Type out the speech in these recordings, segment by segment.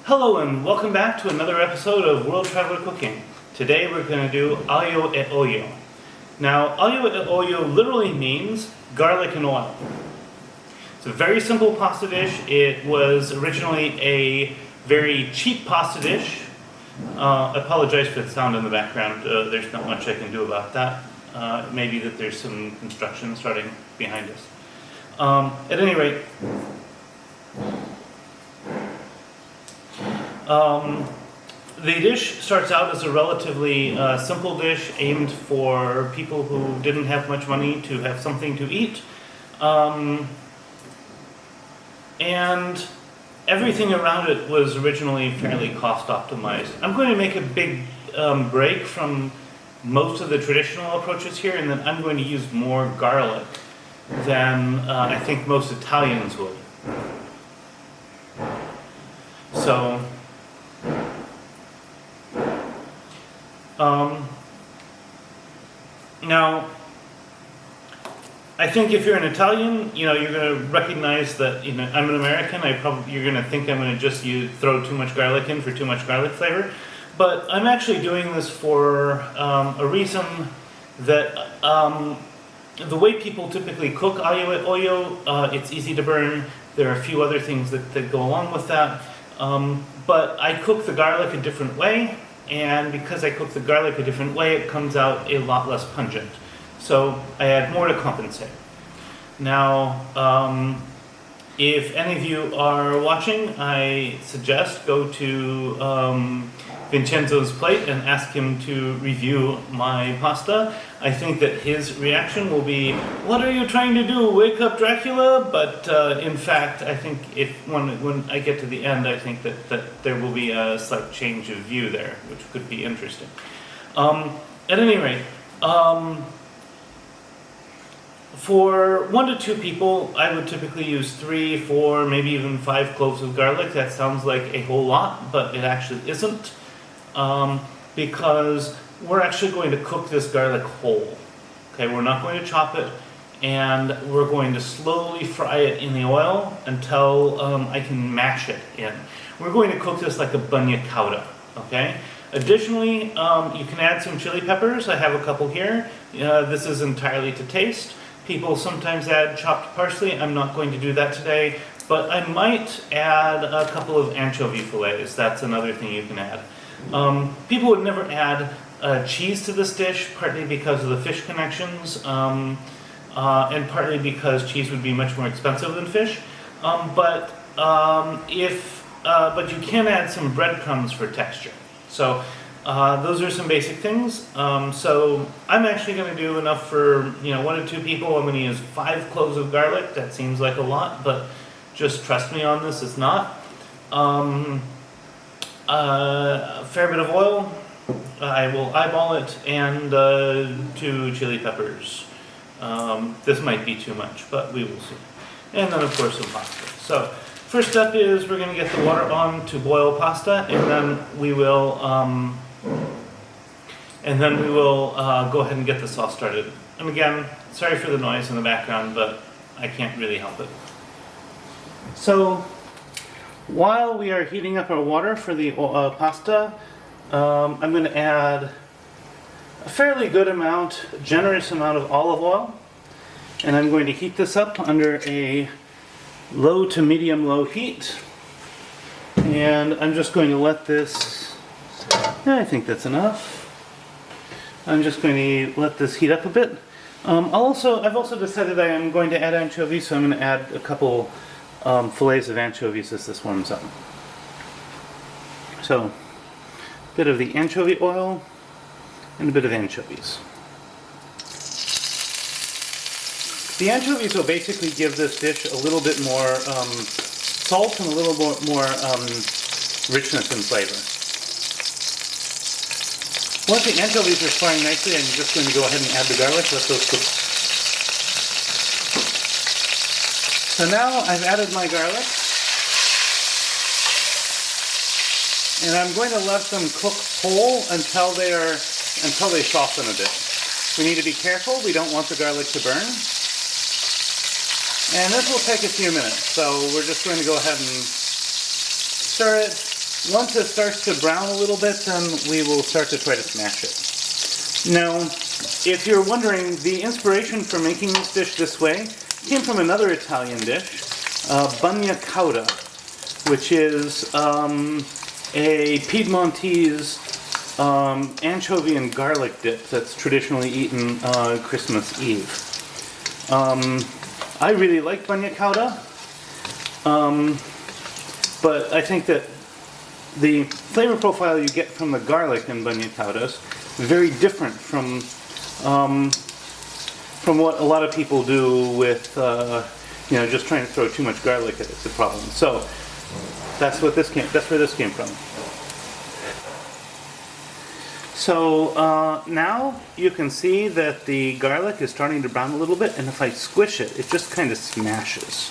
Hello and welcome back to another episode of World Traveler Cooking. Today we're going to do Aglio-Olio. Now, Aglio-Olio literally means garlic and oil. It's a very simple pasta dish. It was originally a very cheap pasta dish. I apologize for the sound in the background. There's not much I can do about that. Maybe that there's some construction starting behind us. At any rate, the dish starts out as a relatively simple dish aimed for people who didn't have much money to have something to eat. And everything around it was originally fairly cost optimized. I'm going to make a big break from most of the traditional approaches here, and then I'm going to use more garlic than I think most Italians would. So, now, I think if you're an Italian, you're going to recognize that, I'm an American. You're going to think I'm going to just throw too much garlic in for too much garlic flavor. But I'm actually doing this for a reason that the way people typically cook aglio-olio, it's easy to burn. There are a few other things that go along with that. But I cook the garlic a different way, and because I cook the garlic a different way, it comes out a lot less pungent. So I add more to compensate. Now, if any of you are watching, I suggest go to Vincenzo's plate and ask him to review my pasta. I think that his reaction will be, "What are you trying to do? Wake up Dracula?" But in fact, I think when I get to the end, I think that there will be a slight change of view there, which could be interesting. At any rate, for 1 to 2 people, I would typically use 3, 4, maybe even 5 cloves of garlic. That sounds like a whole lot, but it actually isn't, because we're actually going to cook this garlic whole. Okay, we're not going to chop it, and we're going to slowly fry it in the oil until I can mash it in. We're going to cook this like a bagna cauda. Okay. Additionally, you can add some chili peppers. I have a couple here. This is entirely to taste. People sometimes add chopped parsley. I'm not going to do that today, but I might add a couple of anchovy filets. That's another thing you can add. People would never add cheese to this dish, partly because of the fish connections, and partly because cheese would be much more expensive than fish. But you can add some breadcrumbs for texture. So those are some basic things. So I'm actually going to do enough for 1 to 2 people. I'm going to use 5 cloves of garlic. That seems like a lot, but just trust me on this, it's not. A fair bit of oil. I will eyeball it, and 2 chili peppers. This might be too much, but we will see. And then of course some pasta. So first step is we're going to get the water on to boil pasta, and then we will go ahead and get the sauce started. And again, sorry for the noise in the background, but I can't really help it. So while we are heating up our water for the pasta, I'm going to add a fairly good amount, generous amount of olive oil, and I'm going to heat this up under a low to medium low heat, and I'm just going to let this, I think that's enough. I'm just going to let this heat up a bit. I've also decided I am going to add anchovies, so I'm going to add a couple fillets of anchovies as this warms up. So, a bit of the anchovy oil and a bit of anchovies. The anchovies will basically give this dish a little bit more salt and a little more richness in flavor. Once the anchovies are frying nicely, I'm just going to go ahead and add the garlic, let those cook. So now I've added my garlic, and I'm going to let them cook whole until they soften a bit. We need to be careful, we don't want the garlic to burn. And this will take a few minutes, so we're just going to go ahead and stir it, once it starts to brown a little bit, then we will start to try to smash it. Now, if you're wondering, the inspiration for making this dish this way came from another Italian dish, bagna cauda, which is a Piedmontese anchovy and garlic dip that's traditionally eaten Christmas Eve. I really like bagna cauda, but I think that the flavor profile you get from the garlic in bagna cauda is very different from what a lot of people do with just trying to throw too much garlic at it. It's a problem. So that's where this came from. So now you can see that the garlic is starting to brown a little bit, and if I squish it, it just kind of smashes.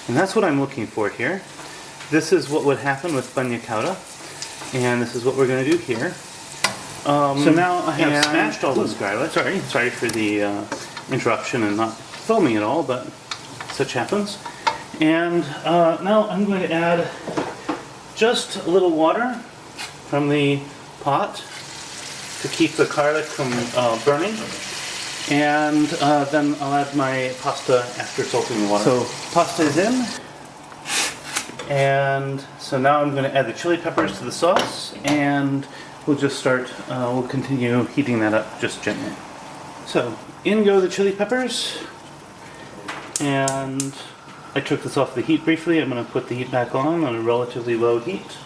And that's what I'm looking for here. This is what would happen with bagna cauda, and this is what we're going to do here. So now I have smashed all this garlic. Sorry for the interruption and not filming at all, but such happens. And now I'm going to add just a little water from the pot to keep the garlic from burning. And then I'll add my pasta after salting the water. So pasta is in. And so now I'm going to add the chili peppers to the sauce, and we'll just start, we'll continue heating that up just gently. So in go the chili peppers, and I took this off the heat briefly. I'm going to put the heat back on a relatively low heat.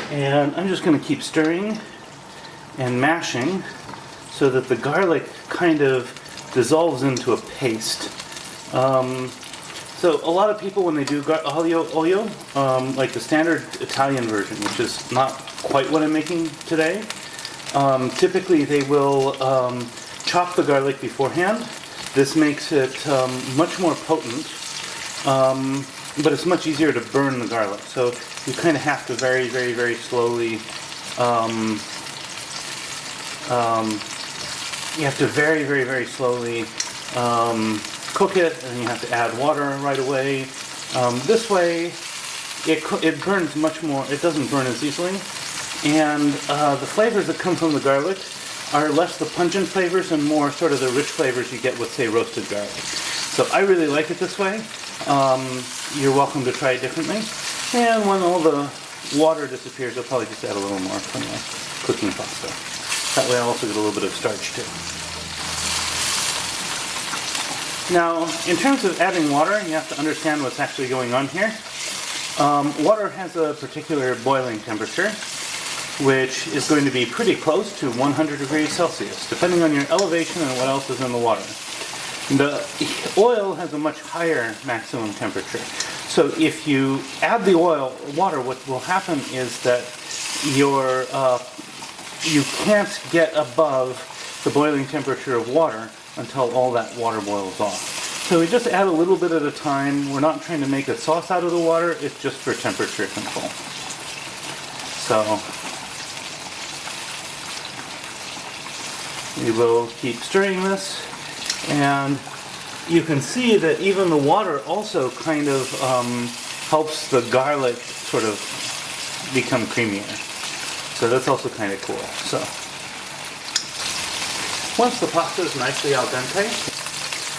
And I'm just going to keep stirring and mashing so that the garlic kind of dissolves into a paste. So a lot of people, when they do Aglio-Olio, like the standard Italian version, which is not quite what I'm making today, typically they will chop the garlic beforehand. This makes it much more potent, but it's much easier to burn the garlic. So you kind of have to very, very, very slowly cook it, and you have to add water right away. This way, it burns much more. It doesn't burn as easily, and the flavors that come from the garlic are less the pungent flavors and more sort of the rich flavors you get with, say, roasted garlic. So I really like it this way. You're welcome to try it differently. And when all the water disappears, I'll probably just add a little more from the cooking pasta. That way I'll also get a little bit of starch too. Now, in terms of adding water, you have to understand what's actually going on here. Water has a particular boiling temperature, which is going to be pretty close to 100 degrees Celsius, depending on your elevation and what else is in the water. The oil has a much higher maximum temperature. So if you add the water, what will happen is that you can't get above the boiling temperature of water until all that water boils off. So we just add a little bit at a time. We're not trying to make a sauce out of the water, it's just for temperature control. So we will keep stirring this, and you can see that even the water also kind of helps the garlic sort of become creamier. So that's also kind of cool. So once the pasta is nicely al dente,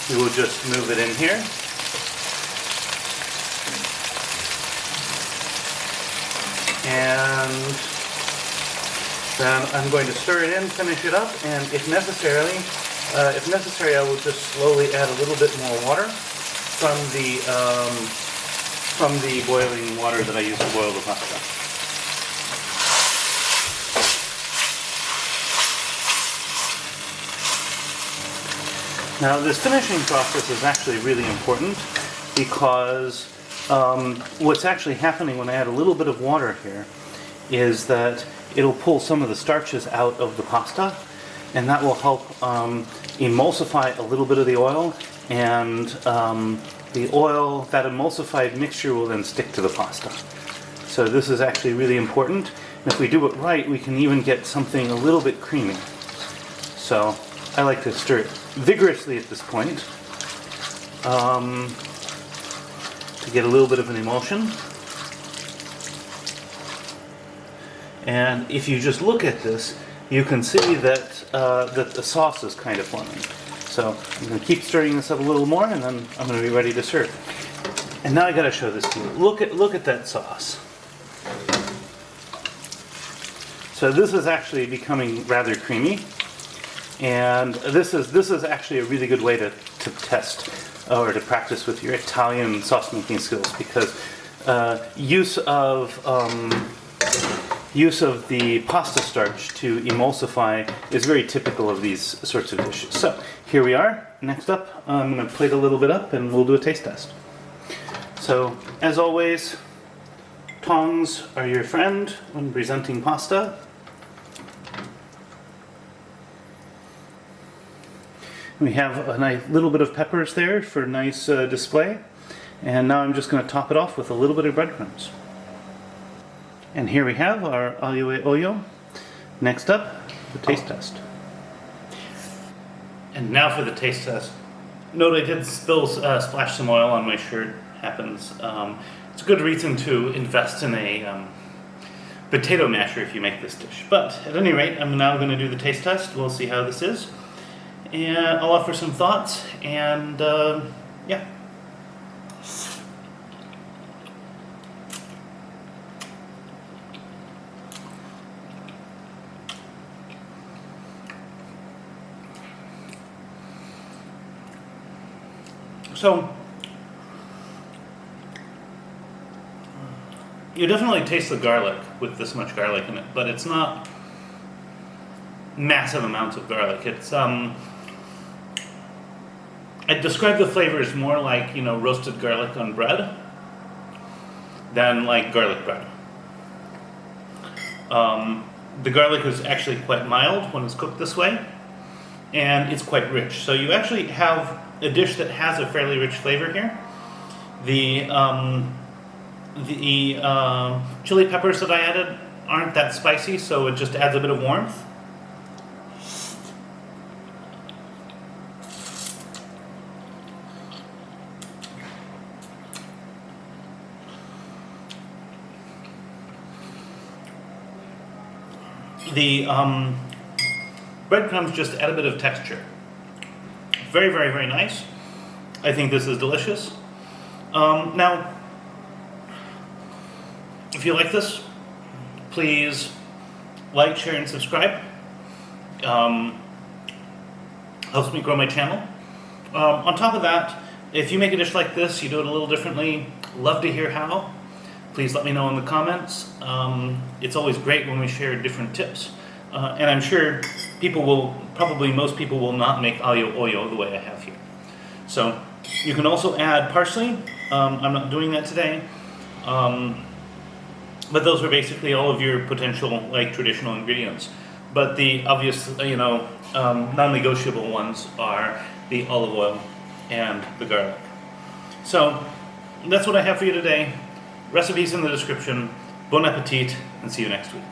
we will just move it in here. And then I'm going to stir it in, finish it up, and if necessary, I will just slowly add a little bit more water from the boiling water that I use to boil the pasta. Now, this finishing process is actually really important because what's actually happening when I add a little bit of water here is that it'll pull some of the starches out of the pasta, and that will help emulsify a little bit of the oil, and the oil, that emulsified mixture, will then stick to the pasta. So this is actually really important, and if we do it right, we can even get something a little bit creamy. So I like to stir it vigorously at this point to get a little bit of an emulsion. And if you just look at this, you can see that that the sauce is kind of forming. So I'm going to keep stirring this up a little more, and then I'm going to be ready to serve. And now I got to show this to you. Look at that sauce. So this is actually becoming rather creamy, and this is actually a really good way to test or to practice with your Italian sauce making skills, because use of the pasta starch to emulsify is very typical of these sorts of dishes. So here we are. Next up, I'm going to plate a little bit up and we'll do a taste test. So as always, tongs are your friend when presenting pasta. We have a nice little bit of peppers there for nice display. And now I'm just going to top it off with a little bit of breadcrumbs. And here we have our Aglio-Olio. Next up, the taste test. And now for the taste test. Note I did splash some oil on my shirt. Happens. It's a good reason to invest in a potato masher if you make this dish. But at any rate, I'm now going to do the taste test. We'll see how this is. And I'll offer some thoughts, and yeah. So, you definitely taste the garlic with this much garlic in it, but it's not massive amounts of garlic. It's I'd describe the flavor as more like, roasted garlic on bread than like garlic bread. The garlic is actually quite mild when it's cooked this way, and it's quite rich. So you actually have a dish that has a fairly rich flavor here. The chili peppers that I added aren't that spicy, so it just adds a bit of warmth. The breadcrumbs just add a bit of texture. Very, very, very nice. I think this is delicious. Now, if you like this, please like, share, and subscribe. Helps me grow my channel. On top of that, if you make a dish like this, you do it a little differently, love to hear how. Please let me know in the comments. It's always great when we share different tips. And I'm sure most people will not make aglio-olio the way I have here. So you can also add parsley. I'm not doing that today. But those are basically all of your potential traditional ingredients. But the obvious, non-negotiable ones are the olive oil and the garlic. So that's what I have for you today. Recipes in the description. Bon appetit, and see you next week.